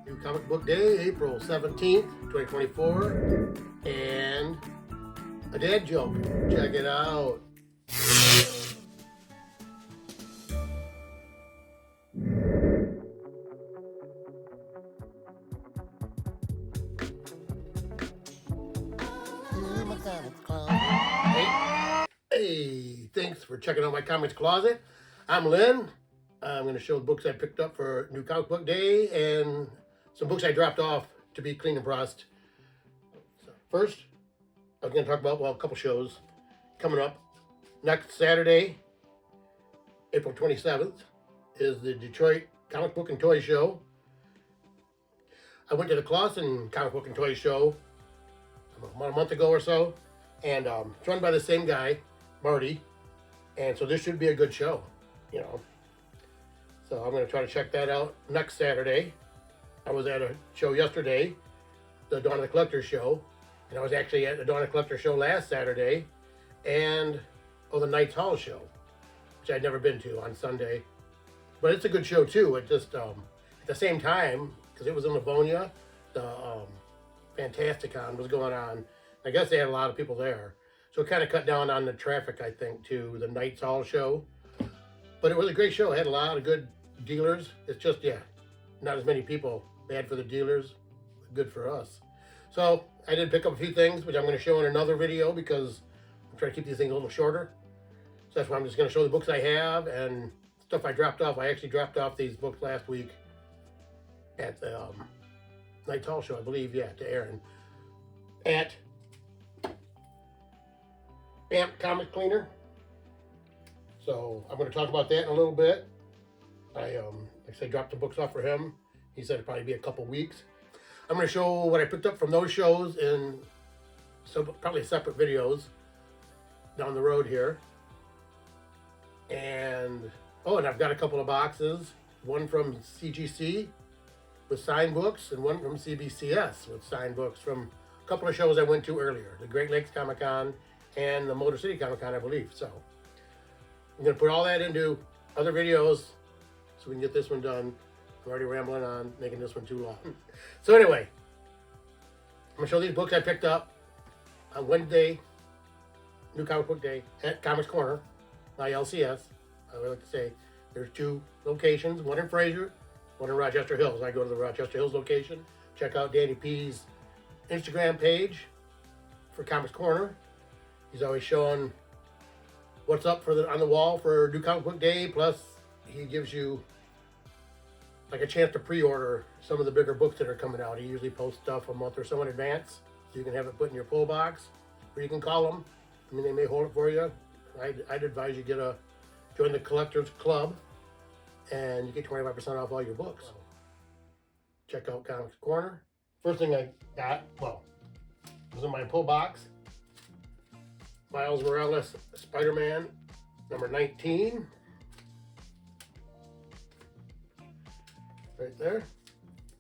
New Comic Book Day, April 17th, 2024, and a dad joke. Check it out. Hey, thanks for checking out my comics closet. I'm Lynn. I'm going to show the books I picked up for New Comic Book Day and some books I dropped off to be clean and pressed. So first, I was going to talk about, a couple shows coming up. Next Saturday, April 27th, is the Detroit Comic Book and Toy Show. I went to the Clawson Comic Book and Toy Show about a month ago or so, and it's run by the same guy, Marty, and so this should be a good show, you know. So I'm going to try to check that out next Saturday. I was at a show yesterday, the Dawn of the Collector show, and I was actually at the Dawn of the Collector show last Saturday, and the Knights Hall show, which I'd never been to, on Sunday. But it's a good show too. It just at the same time, because it was in Livonia, the Fantasticon was going on. I guess they had a lot of people there, so it kind of cut down on the traffic, I think, to the Knights Hall show. But it was a great show. It had a lot of good dealers. It's just, not as many people they had for the dealers. Good for us. So I did pick up a few things, which I'm going to show in another video because I'm trying to keep these things a little shorter. So that's why I'm just going to show the books I have and stuff I dropped off. I actually dropped off these books last week at the Knights Hall show, I believe, to Aaron. At Amp Comic Cleaner. So I'm going to talk about that in a little bit. I like I said, dropped the books off for him. He said it'd probably be a couple weeks. I'm going to show what I picked up from those shows in probably separate videos down the road here. And I've got a couple of boxes. One from CGC with signed books, and one from CBCS with signed books from a couple of shows I went to earlier, the Great Lakes Comic Con and the Motor City Comic Con, I believe. So I'm going to put all that into other videos so we can get this one done. I'm already rambling on, making this one too long. So anyway, I'm going to show these books I picked up on Wednesday, New Comic Book Day, at Comics Corner, my LCS. I would like to say there's two locations, one in Fraser, one in Rochester Hills. I go to the Rochester Hills location. Check out Danny P's Instagram page for Comics Corner. He's always showing what's up on the wall for New Comic Book Day. Plus, he gives you like a chance to pre-order some of the bigger books that are coming out. He usually posts stuff a month or so in advance, so you can have it put in your pull box, or you can call them. I mean, they may hold it for you. I'd advise you join the Collectors Club, and you get 25% off all your books. Check out Comics Corner. First thing I got, was in my pull box. Miles Morales Spider-Man number 19. Right there.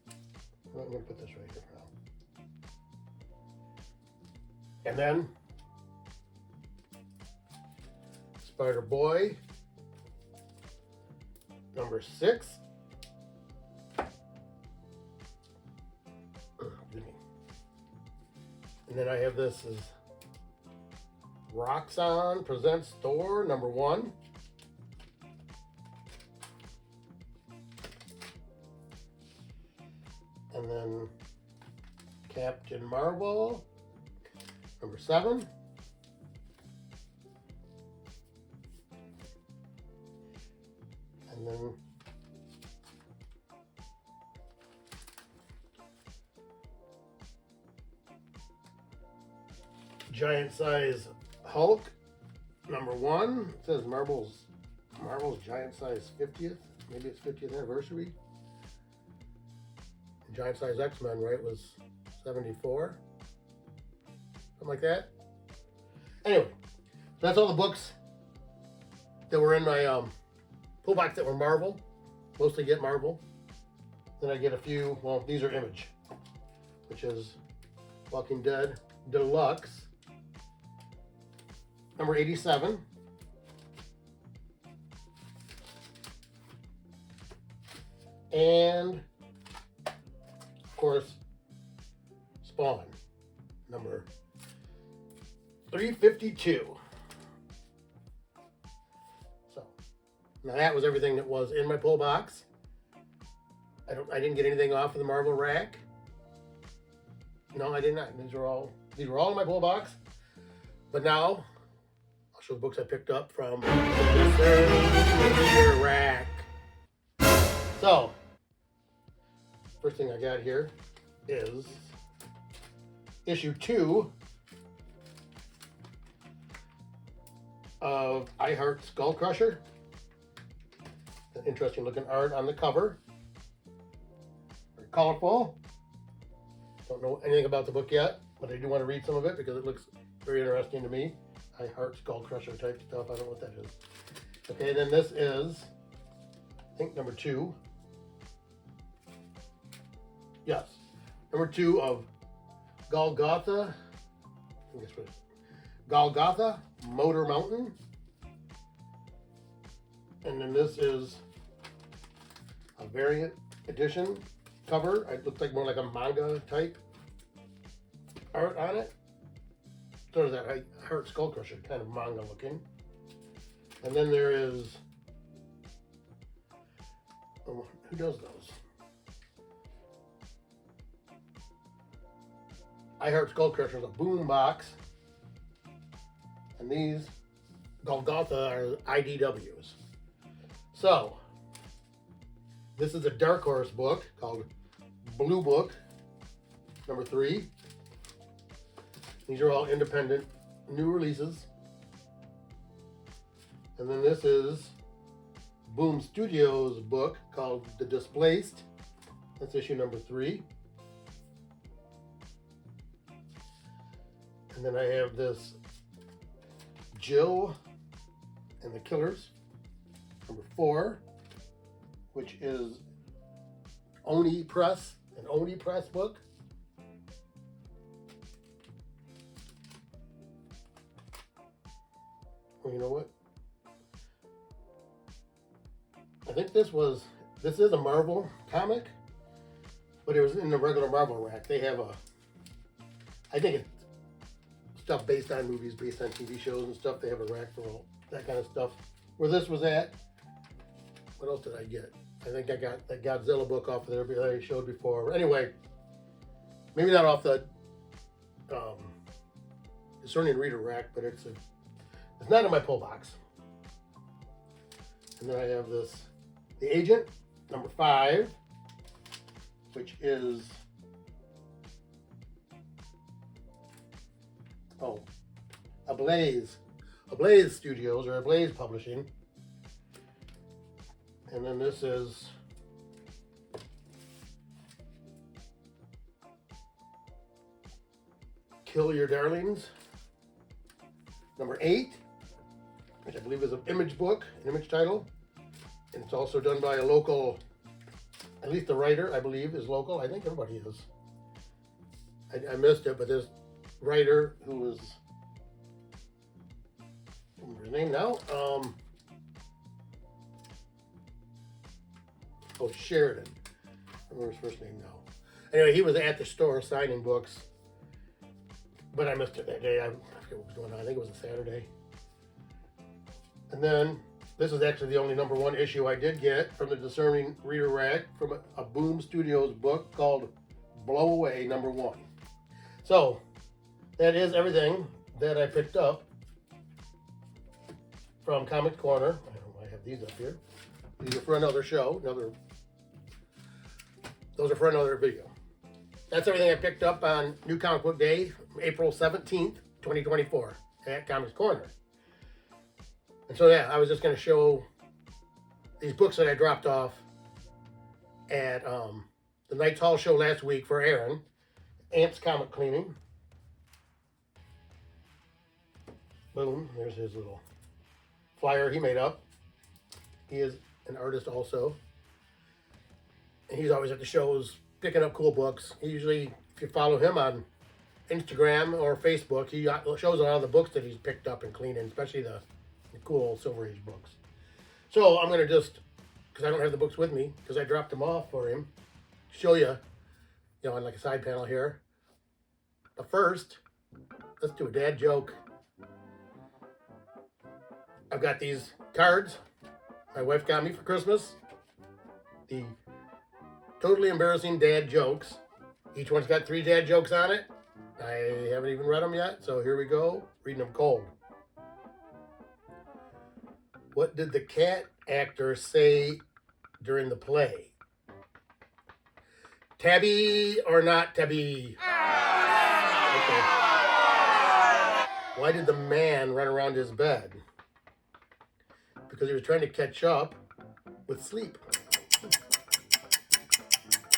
I'm going to put this right here for now. And then Spider-Boy number 6. And then I have this is Roxxon Presents Thor number 1. And then Captain Marvel number 7. And then giant size Hulk number 1. It says Marvel's giant size 50th. Maybe it's 50th anniversary. Giant size X-Men, right, was 74. Something like that. Anyway, that's all the books that were in my pull box that were Marvel. Mostly get Marvel. Then I get a few, these are Image, which is Walking Dead Deluxe number 87. And Horse Spawn, number 352. So now that was everything that was in my pull box. I didn't get anything off of the Marvel rack. No, I did not. These were all in my pull box. But now I'll show the books I picked up from the rack. So first thing I got here is issue 2 of I Heart Skull Crusher. An interesting looking art on the cover. Very colorful. Don't know anything about the book yet, but I do want to read some of it because it looks very interesting to me. I Heart Skull Crusher type stuff. I don't know what that is. Okay, then this is, I think, number 2. Yes, number 2 of Golgotha. I think that's what it is. Golgotha Motor Mountain. And then this is a variant edition cover. It looks like more like a manga type art on it. So does that I Heart Skull Crusher, kind of manga looking. And then there is, oh, who does those? I Heart Skull Crusher is a boom box. And these Golgotha are IDWs. So this is a Dark Horse book called Blue Book, number 3. These are all independent new releases. And then this is Boom Studios book called The Displaced. That's issue number 3. And then I have this Jill and the Killers, number 4, which is Oni Press, an Oni Press book. Well, you know what? I think this is a Marvel comic, but it was in the regular Marvel rack. They have I think it's stuff based on movies, based on TV shows and stuff. They have a rack for all that kind of stuff. Where this was at, what else did I get? I think I got that Godzilla book off of there that I showed before. Anyway, maybe not off the Discerning Reader rack, but it's not in my pull box. And then I have this, The Agent, number 5, which is Ablaze Studios, or Ablaze Publishing. And then this is Kill Your Darlings, number 8, which I believe is an image book, an image title. And it's also done by a local, at least the writer, I believe, is local. I think everybody is. I missed it, but this writer who was, I don't remember his name now. Sheridan. I remember his first name now. Anyway, he was at the store signing books, but I missed it that day. I forget what was going on. I think it was a Saturday. And then this is actually the only number 1 issue I did get from the Discerning Reader rack from a Boom Studios book called Blow Away, number 1. So that is everything that I picked up from Comics Corner. I have these up here. These are for another show, those are for another video. That's everything I picked up on New Comic Book Day, April 17th, 2024 at Comics Corner. And so yeah, I was just going to show these books that I dropped off at the Knights Hall show last week for Aaron, Ant's Comic Cleaning. Boom, there's his little flyer he made up. He is an artist also. And he's always at the shows picking up cool books. He usually, if you follow him on Instagram or Facebook, he shows a lot of the books that he's picked up and cleaning, especially the cool Silver Age books. So I'm going to just, because I don't have the books with me, because I dropped them off for him, show you, on like a side panel here. But first, let's do a dad joke. I've got these cards my wife got me for Christmas. The totally embarrassing dad jokes. Each one's got 3 dad jokes on it. I haven't even read them yet, so here we go. Reading them cold. What did the cat actor say during the play? Tabby or not tabby? Okay. Why did the man run around his bed? Because he was trying to catch up with sleep.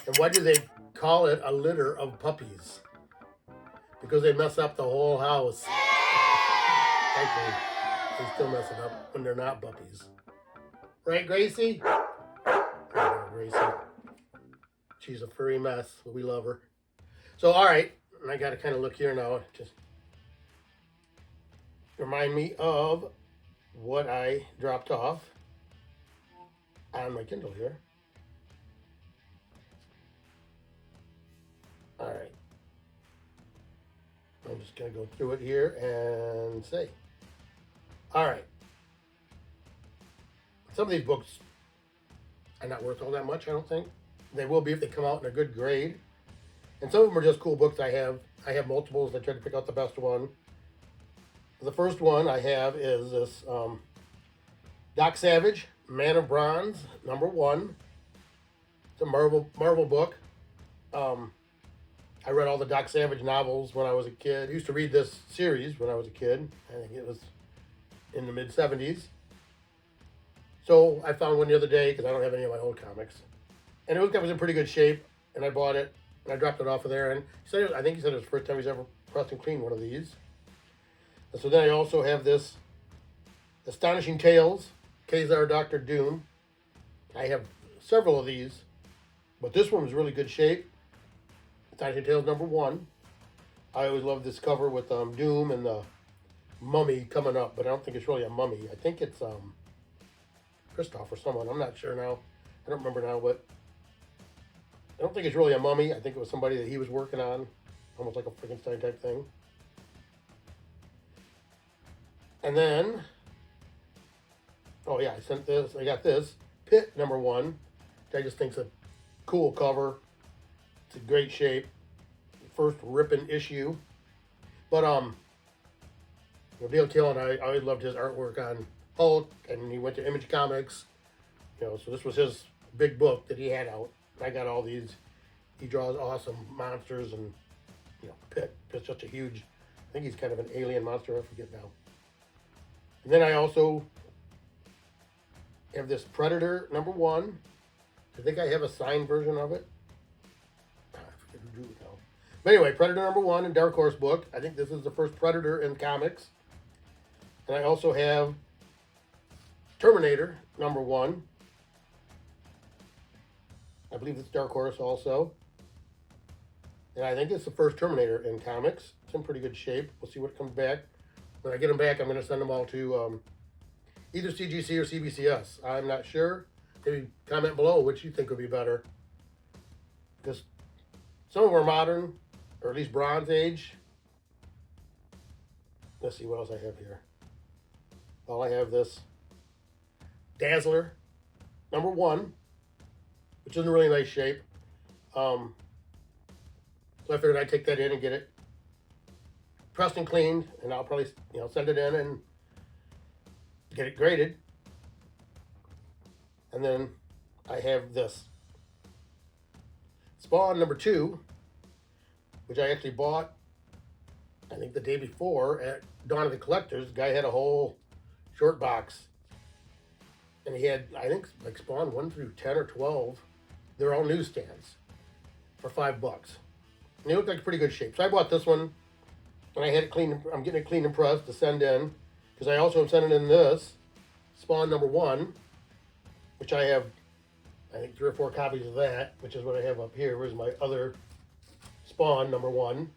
And why do they call it a litter of puppies? Because they mess up the whole house. Thankfully, they still mess it up when they're not puppies. Right, Gracie? Oh, Gracie. She's a furry mess, but we love her. So, all right, and I got to kind of look here now. Just remind me of what I dropped off on my Kindle here. All right. I'm just going to go through it here and say. All right. Some of these books are not worth all that much, I don't think. They will be if they come out in a good grade. And some of them are just cool books I have. I have multiples. I try to pick out the best one. The first one I have is this Doc Savage, Man of Bronze, #1. It's a Marvel book. I read all the Doc Savage novels when I was a kid. I used to read this series when I was a kid. I think it was in the mid-70s. So I found one the other day because I don't have any of my old comics. And it was in pretty good shape, and I bought it, and I dropped it off of there. And I think he said it was the first time he's ever pressed and cleaned one of these. And so then I also have this Astonishing Tales, Kazar Dr. Doom. I have several of these, but this one was really good shape. Astonishing Tales #1. I always love this cover with Doom and the mummy coming up, but I don't think it's really a mummy. I think it's Christoph or someone. I'm not sure now. I don't remember now, but I don't think it's really a mummy. I think it was somebody that he was working on, almost like a Frankenstein type thing. And then, oh yeah, I got this, Pit #1, which I just think's a cool cover. It's in great shape. First ripping issue. But, Dale Till and I always loved his artwork on Hulk, and he went to Image Comics. So this was his big book that he had out. I got all these. He draws awesome monsters, and Pit's just a huge, I think he's kind of an alien monster, I forget now. And then I also have this Predator #1. I think I have a signed version of it. I forget who drew it now. But anyway, Predator #1 in Dark Horse book. I think this is the first Predator in comics. And I also have Terminator #1. I believe it's Dark Horse also. And I think it's the first Terminator in comics. It's in pretty good shape. We'll see what comes back. When I get them back, I'm going to send them all to either CGC or CBCS. I'm not sure. Maybe comment below which you think would be better. Because some of them are modern, or at least Bronze Age. Let's see what else I have here. Well, I have this Dazzler #1, which is in really nice shape. So I figured I'd take that in and get it pressed and cleaned, and I'll probably send it in and get it graded. And then I have this Spawn #2, which I actually bought, I think the day before at Dawn of the Collectors. The guy had a whole short box, and he had, I think, like Spawn 1 through 10 or 12. They're all newsstands for $5. And they look like pretty good shape. So I bought this one, and I had it cleaned. I'm getting it cleaned and pressed to send in, because I also am sending in this Spawn #1, which I have, I think, 3 or 4 copies of that, which is what I have up here. Where's my other Spawn #1?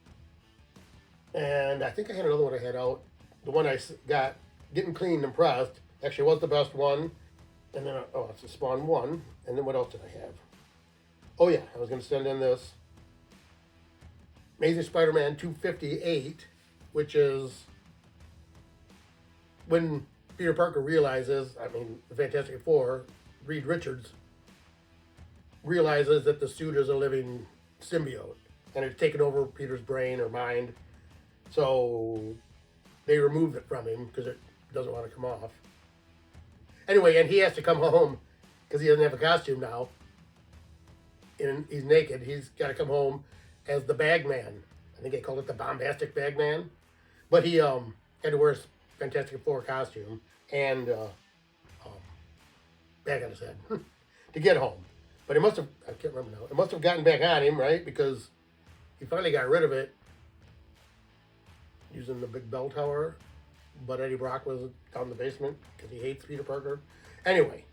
And I think I had another one I had out. The one I got getting cleaned and pressed actually was the best one. And then, it's a Spawn 1. And then what else did I have? Oh yeah, I was going to send in this Amazing Spider-Man 258, which is when Peter Parker realizes, the Fantastic Four, Reed Richards, realizes that the suit is a living symbiote and it's taken over Peter's brain or mind. So they remove it from him because it doesn't want to come off. Anyway, and he has to come home because he doesn't have a costume now. And he's naked. He's got to come home as the Bagman. I think they called it the Bombastic Bagman. But he had to wear his Fantastic Four costume and bag on his head to get home. But it must have, I can't remember now, it must have gotten back on him, right? Because he finally got rid of it using the big bell tower. But Eddie Brock was down in the basement because he hates Peter Parker. Anyway,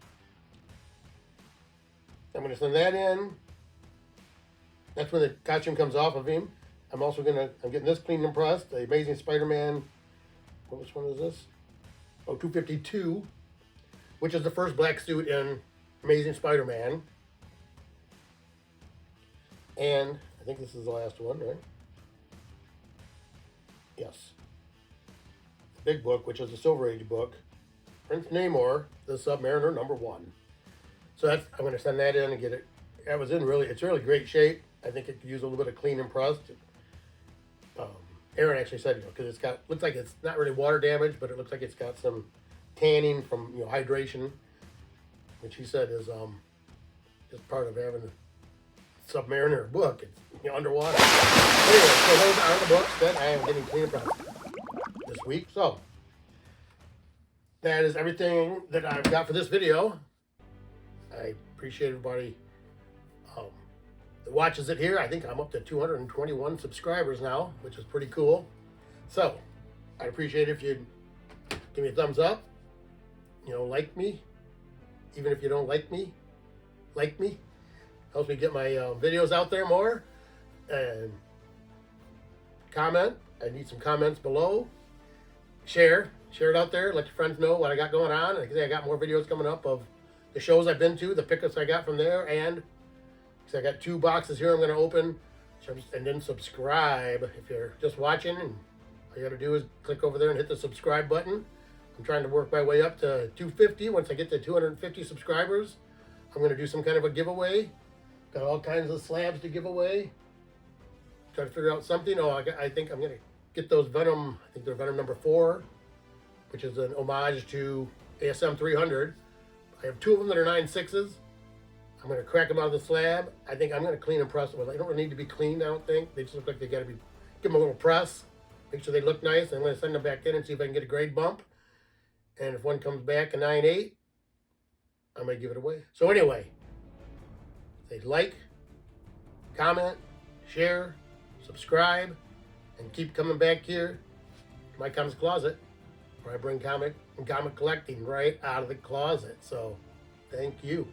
I'm going to send that in. That's when the costume comes off of him. I'm getting this cleaned and pressed. The Amazing Spider-Man, which one is this? 252, which is the first black suit in Amazing Spider-Man. And I think this is the last one, right? Yes. The big book, which is the Silver Age book. Prince Namor, the Submariner #1. So I'm going to send that in and get it. It's really great shape. I think it could use a little bit of clean and pressed. Aaron actually said, because looks like it's not really water damage, but it looks like it's got some tanning from hydration, which he said is just part of having a Submariner book. It's underwater. Anyway, so those are the books that I am getting clean and pressed this week. So that is everything that I've got for this video. I appreciate everybody that watches it here. I think I'm up to 221 subscribers now, which is pretty cool. So I'd appreciate it if you'd give me a thumbs up, like me. Even if you don't like me, helps me get my videos out there more. And comment. I need some comments below. Share it out there. Let your friends know what I got going on. I got more videos coming up of the shows I've been to, the pickups I got from there, and I got 2 boxes here I'm going to open. And then subscribe if you're just watching, and all you got to do is click over there and hit the subscribe button. I'm trying to work my way up to 250. Once I get to 250 subscribers, I'm going to do some kind of a giveaway. Got all kinds of slabs to give away. Try to figure out something. I think I'm going to get those Venom. I think they're Venom #4, which is an homage to ASM 300. I have 2 of them that are 9.6s. I'm going to crack them out of the slab. I think I'm going to clean and press them. They don't really need to be cleaned, I don't think. They just look like they got to be, give them a little press. Make sure they look nice. I'm going to send them back in and see if I can get a grade bump. And if one comes back a 9.8, I might give it away. So anyway, say like, comment, share, subscribe, and keep coming back here to my comics closet, where I bring comic and comic collecting right out of the closet. So thank you.